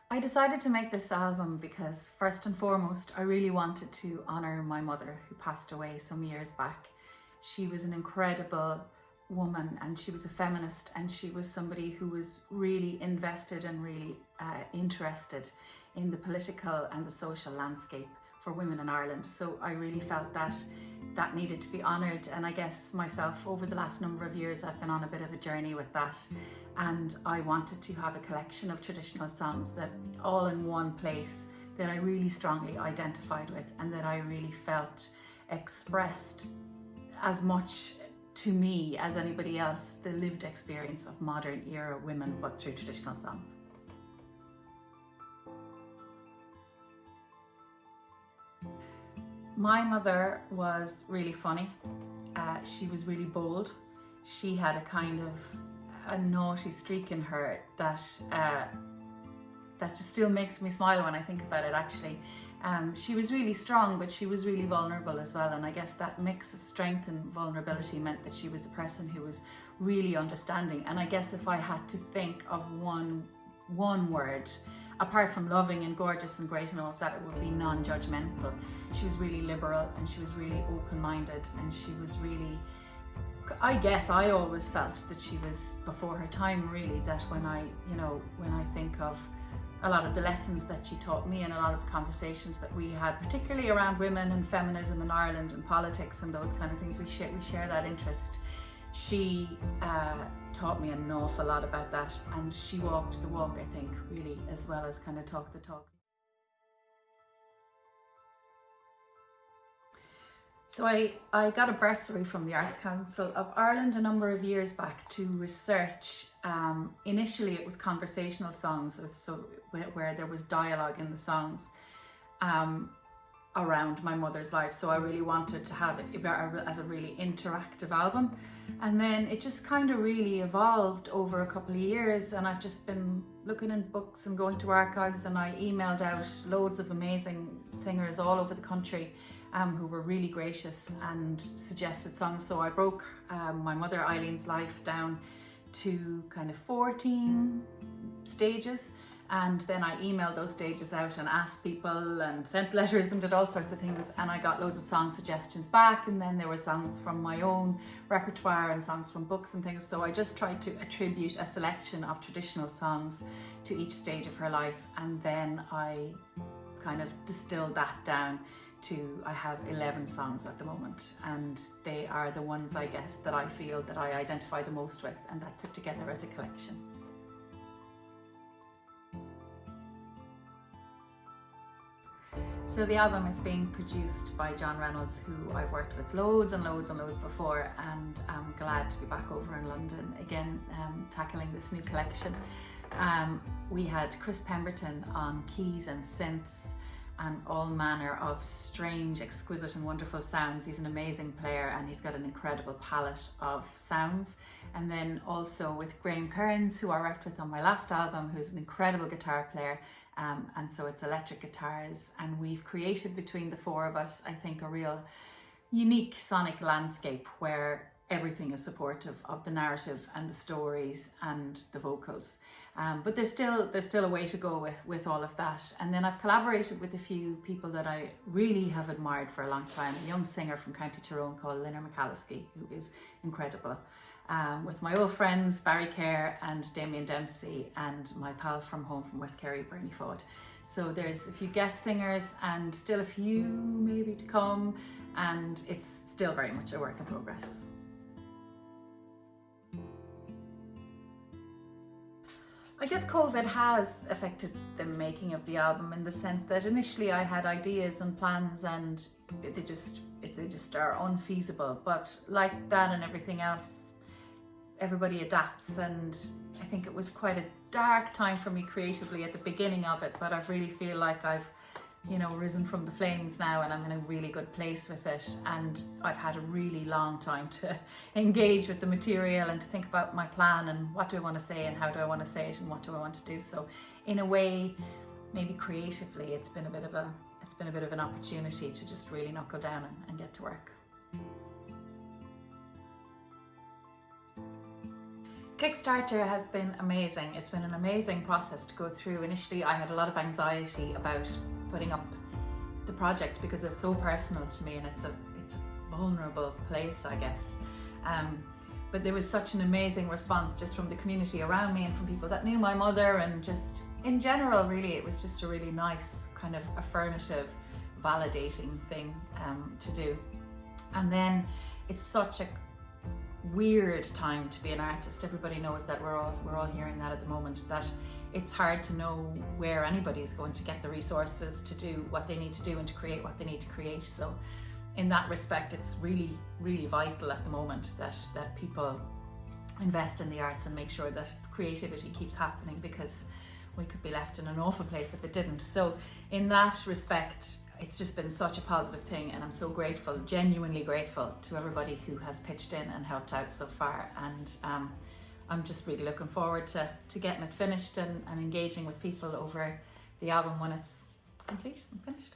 I decided to make this album because first and foremost, I really wanted to honour my mother who passed away some years back. She was an incredible woman and she was a feminist, and she was somebody who was really invested and really interested in the political and the social landscape for women in Ireland. So I really felt that that needed to be honoured, and I guess myself over the last number of years I've been on a bit of a journey with that, and I wanted to have a collection of traditional songs that all in one place that I really strongly identified with and that I really felt expressed as much to me as anybody else the lived experience of modern era women, but through traditional songs. My mother was really funny. She was really bold. She had a kind of a naughty streak in her that just still makes me smile when I think about it, actually. She was really strong, but she was really vulnerable as well, and I guess that mix of strength and vulnerability meant that she was a person who was really understanding. And I guess if I had to think of one word, apart from loving and gorgeous and great and all of that, it would be non-judgmental. She was really liberal and she was really open-minded, and she was really, I guess I always felt that she was before her time, really, that when I think of a lot of the lessons that she taught me and a lot of the conversations that we had, particularly around women and feminism in Ireland and politics and those kind of things, we share that interest. She taught me an awful lot about that, and she walked the walk, I think, really, as well as kind of talk the talk. So I got a bursary from the Arts Council of Ireland a number of years back to research. Initially it was conversational songs, so where there was dialogue in the songs around my mother's life. So I really wanted to have it as a really interactive album. And then it just kind of really evolved over a couple of years, and I've just been looking in books and going to archives, and I emailed out loads of amazing singers all over the country who were really gracious and suggested songs. So I broke my mother Eileen's life down to kind of 14 stages, and then I emailed those stages out and asked people and sent letters and did all sorts of things, and I got loads of song suggestions back, and then there were songs from my own repertoire and songs from books and things. So I just tried to attribute a selection of traditional songs to each stage of her life, and then I kind of distilled that down to, I have 11 songs at the moment, and they are the ones, I guess, that I feel that I identify the most with, and that's it together as a collection. So the album is being produced by John Reynolds, who I've worked with loads and loads and loads before, and I'm glad to be back over in London again, tackling this new collection. We had Chris Pemberton on keys and synths and all manner of strange, exquisite and wonderful sounds. He's an amazing player and he's got an incredible palette of sounds. And then also with Graham Kearns, who I worked with on my last album, who's an incredible guitar player. And so it's electric guitars, and we've created between the four of us, I think, a real unique sonic landscape where everything is supportive of the narrative and the stories and the vocals. But there's still a way to go with all of that. And then I've collaborated with a few people that I really have admired for a long time. A young singer from County Tyrone called Linda McCalliskey, who is incredible. With my old friends Barry Kerr and Damien Dempsey, and my pal from home from West Kerry, Bernie Ford. So there's a few guest singers and still a few maybe to come, and it's still very much a work in progress. I guess COVID has affected the making of the album, in the sense that initially I had ideas and plans and they just are unfeasible. But like that and everything else, everybody adapts, and I think it was quite a dark time for me creatively at the beginning of it, but I really feel like I've risen from the flames now, and I'm in a really good place with it, and I've had a really long time to engage with the material and to think about my plan and what do I want to say and how do I want to say it and what do I want to do. So in a way, maybe creatively, it's been a bit of an opportunity to just really knuckle down and get to work. Kickstarter has been amazing. It's been an amazing process to go through. Initially, I had a lot of anxiety about putting up the project because it's so personal to me and it's a vulnerable place, I guess. But there was such an amazing response just from the community around me and from people that knew my mother, and just in general, really, it was just a really nice kind of affirmative, validating thing to do. And then it's such a weird time to be an artist. Everybody knows that we're all hearing that at the moment, that it's hard to know where anybody's going to get the resources to do what they need to do and to create what they need to create. So in that respect, it's really, really vital at the moment that people invest in the arts and make sure that creativity keeps happening, because we could be left in an awful place if it didn't. So in that respect, it's just been such a positive thing, and I'm so grateful, genuinely grateful to everybody who has pitched in and helped out so far. And I'm just really looking forward to getting it finished and engaging with people over the album when it's complete and finished.